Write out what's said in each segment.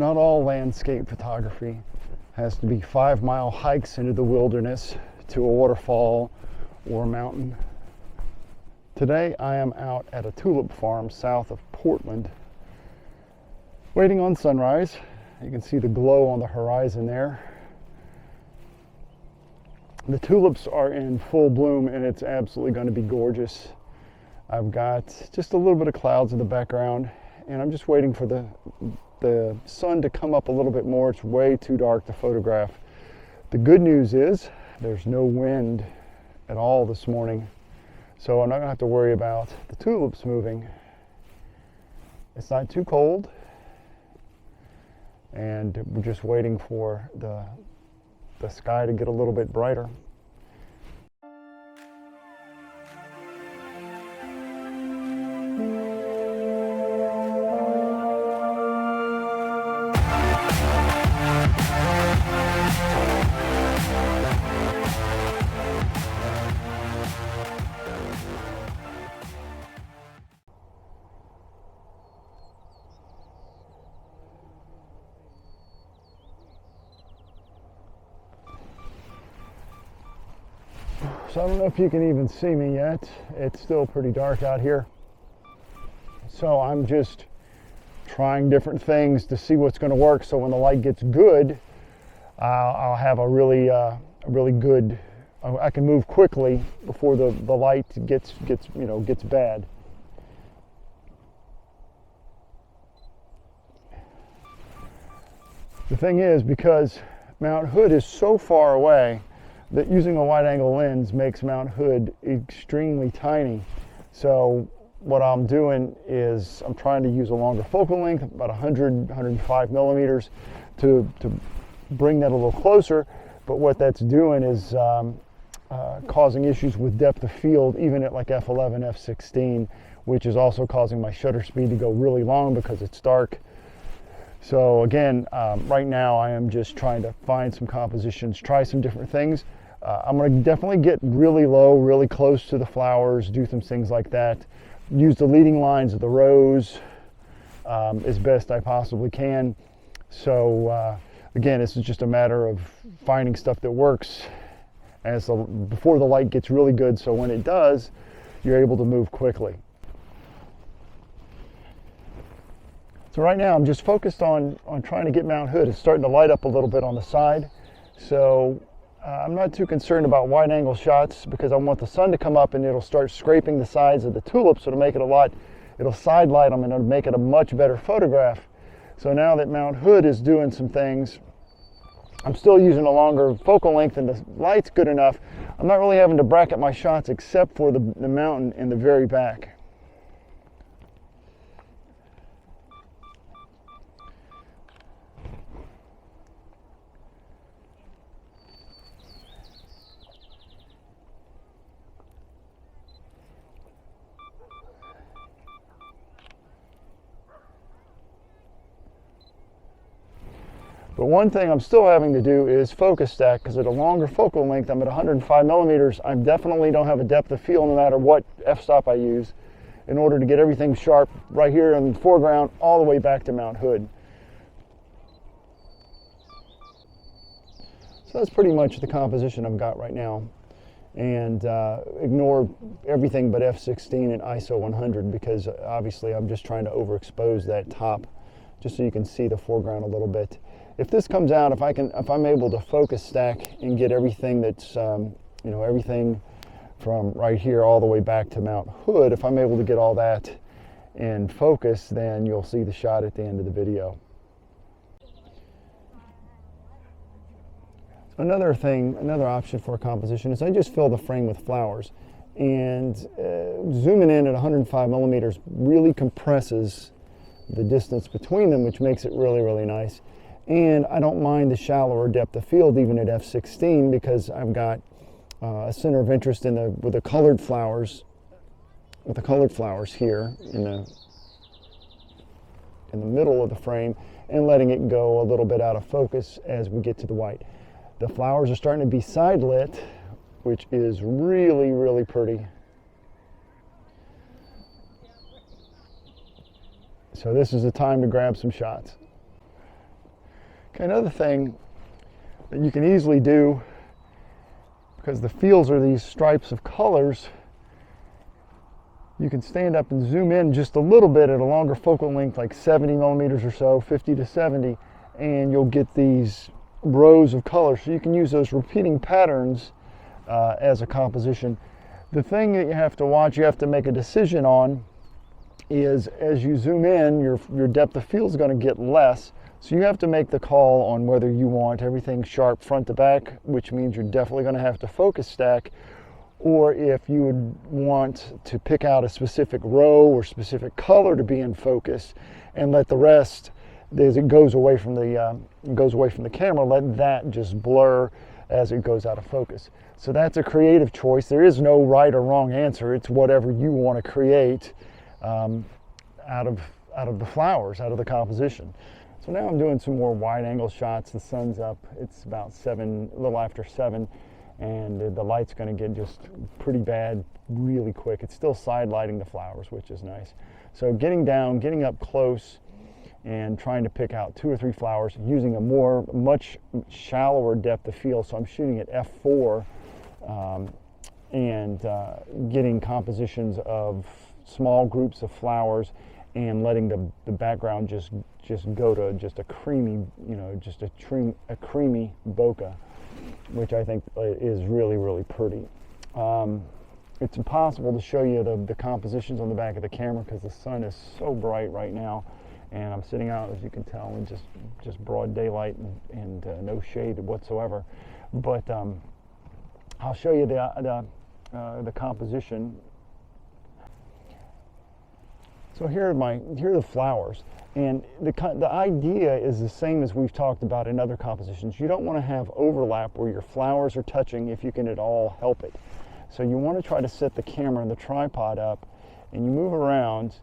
Not all landscape photography has to be 5-mile hikes into the wilderness to a waterfall or a mountain. Today I am out at a tulip farm south of Portland, waiting on sunrise. You can see the glow on the horizon there. The tulips are in full bloom and it's absolutely going to be gorgeous. I've got just a little bit of clouds in the background and I'm just waiting for the sun to come up a little bit more. It's way too dark to photograph. The good news is there's no wind at all this morning, so I'm not going to have to worry about the tulips moving. It's not too cold, and we're just waiting for the sky to get a little bit brighter. So I don't know if you can even see me yet. It's still pretty dark out here. So I'm just trying different things to see what's going to work. So when the light gets good, I'll have a really good. I can move quickly before the light gets bad. The thing is, because Mount Hood is so far away, that using a wide angle lens makes Mount Hood extremely tiny. So what I'm doing is I'm trying to use a longer focal length, about 105 millimeters, to bring that a little closer. But what that's doing is causing issues with depth of field, even at like f11, f16, which is also causing my shutter speed to go really long because it's dark. So again, right now I am just trying to find some compositions, try some different things. I'm going to definitely get really low, really close to the flowers, do some things like that. Use the leading lines of the rows as best I possibly can. So again, this is just a matter of finding stuff that works before the light gets really good, so when it does, you're able to move quickly. So right now I'm just focused on trying to get Mount Hood. It's starting to light up a little bit on the side. So I'm not too concerned about wide angle shots because I want the sun to come up and it'll start scraping the sides of the tulips. It'll make it it'll side light them and it'll make it a much better photograph. So now that Mount Hood is doing some things, I'm still using a longer focal length and the light's good enough. I'm not really having to bracket my shots except for the mountain in the very back. But one thing I'm still having to do is focus stack, because at a longer focal length, I'm at 105 millimeters. I definitely don't have a depth of field no matter what f-stop I use in order to get everything sharp right here in the foreground all the way back to Mount Hood. So that's pretty much the composition I've got right now. And ignore everything but f16 and ISO 100 because obviously I'm just trying to overexpose that top just so you can see the foreground a little bit. If this comes out, if I'm able to focus stack and get everything that's, everything from right here all the way back to Mount Hood, if I'm able to get all that in focus, then you'll see the shot at the end of the video. Another option for a composition is I just fill the frame with flowers. And zooming in at 105 millimeters really compresses the distance between them, which makes it really, really nice. And I don't mind the shallower depth of field even at f16 because I've got a center of interest with the colored flowers here in the middle of the frame and letting it go a little bit out of focus as we get to the white. The flowers are starting to be side lit, which is really, really pretty. So this is the time to grab some shots. Another thing that you can easily do, because the fields are these stripes of colors, you can stand up and zoom in just a little bit at a longer focal length, like 70 millimeters or so, 50 to 70, and you'll get these rows of colors. So you can use those repeating patterns as a composition. The thing that you have to watch, you have to make a decision on, is as you zoom in, your depth of field is going to get less. So you have to make the call on whether you want everything sharp front to back, which means you're definitely going to have to focus stack, or if you would want to pick out a specific row or specific color to be in focus and let the rest, as it goes away from the camera, let that just blur as it goes out of focus. So that's a creative choice. There is no right or wrong answer. It's whatever you want to create out of the flowers, out of the composition. So now I'm doing some more wide angle shots. The sun's up. It's about a little after 7, and the light's going to get just pretty bad really quick. It's still side lighting the flowers, which is nice. So getting down, getting up close, and trying to pick out 2 or 3 flowers using a much shallower depth of field. So I'm shooting at f4 and getting compositions of small groups of flowers and letting the background just go to just a creamy, just a creamy bokeh, which I think is really, really pretty. It's impossible to show you the compositions on the back of the camera because the sun is so bright right now, and I'm sitting out, as you can tell, in just broad daylight and no shade whatsoever. But I'll show you the composition. So here are the flowers, and the idea is the same as we've talked about in other compositions. You don't want to have overlap where your flowers are touching if you can at all help it. So you want to try to set the camera and the tripod up, and you move around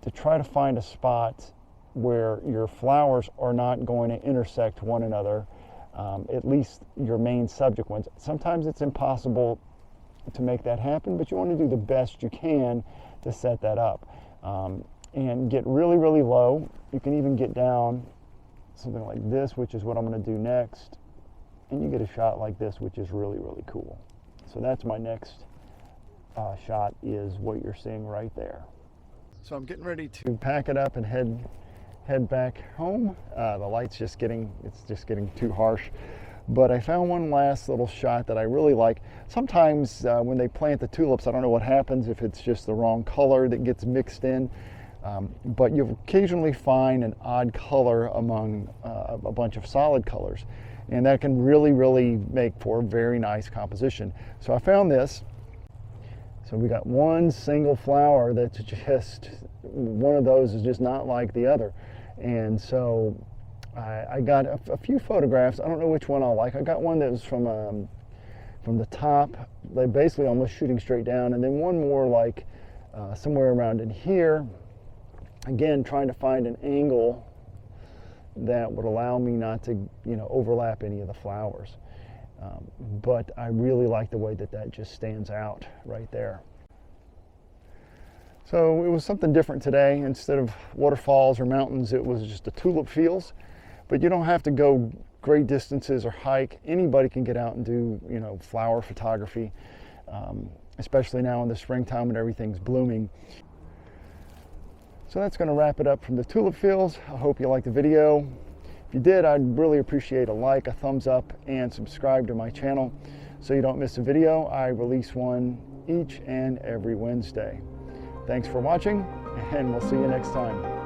to try to find a spot where your flowers are not going to intersect one another, at least your main subject ones. Sometimes it's impossible to make that happen, but you want to do the best you can to set that up. And get really, really low. You can even get down something like this, which is what I'm going to do next, and you get a shot like this, which is really, really cool. So that's my next shot, is what you're seeing right there. So I'm getting ready to pack it up and head back home. The light's just getting too harsh. But I found one last little shot that I really like. Sometimes when they plant the tulips, I don't know what happens, if it's just the wrong color that gets mixed in, but you'll occasionally find an odd color among a bunch of solid colors, and that can really, really make for a very nice composition. So I found this. So we got one single flower that's just, one of those is just not like the other. And so I got a few photographs. I don't know which one I'll like. I got one that was from the top, like basically almost shooting straight down, and then one more like somewhere around in here. Again, trying to find an angle that would allow me not to, overlap any of the flowers. But I really like the way that just stands out right there. So it was something different today. Instead of waterfalls or mountains, it was just the tulip fields. But you don't have to go great distances or hike. Anybody can get out and do, flower photography, especially now in the springtime when everything's blooming. So that's going to wrap it up from the tulip fields. I hope you liked the video. If you did, I'd really appreciate a like, a thumbs up, and subscribe to my channel so you don't miss a video. I release one each and every Wednesday. Thanks for watching, and we'll see you next time.